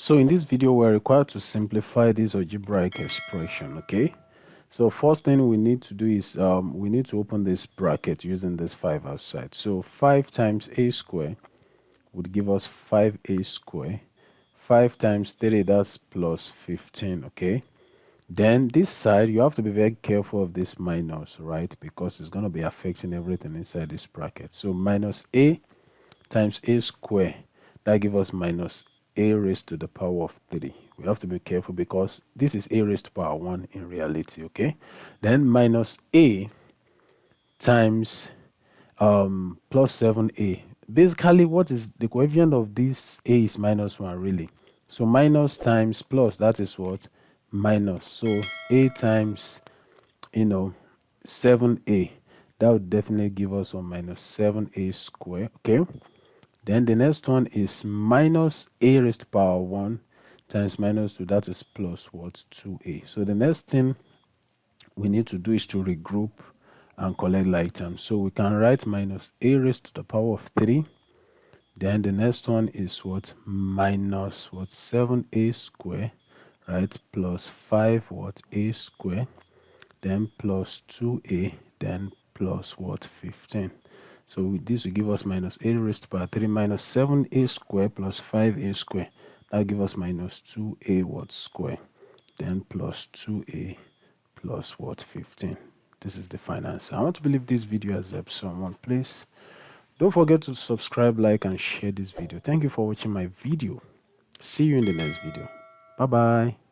So in this video, we're required to simplify this algebraic expression, okay? So first thing we need to do is we need to open this bracket using this 5 outside. So 5 times a square would give us 5a square. 5 times 3, that's plus 15, okay? Then this side, you have to be very careful of this minus, right? Because it's going to be affecting everything inside this bracket. So minus a times a square, that gives us minus a raised to the power of 3. We have to be careful because this is a raised to power 1 in reality, okay? Then minus a times plus 7a. Basically, what is the coefficient of this a is minus 1, really. So minus times plus, that is what? Minus. So a times, 7a. That would definitely give us a minus 7a square, okay? Then the next one is minus a raised to power 1 times minus 2. That is plus what? 2a. So the next thing we need to do is to regroup and collect like terms. So we can write minus a raised to the power of 3. Then the next one is what? Minus what? 7a square, right? Plus 5 what? A square. Then plus 2a. Then plus what? 15. So this will give us minus a raised to power 3 minus 7a square plus 5a square. That gives us minus 2a what square. Then plus 2a plus what? 15. This is the final answer. I want to believe this video has helped someone. Please don't forget to subscribe, like, and share this video. Thank you for watching my video. See you in the next video. Bye bye.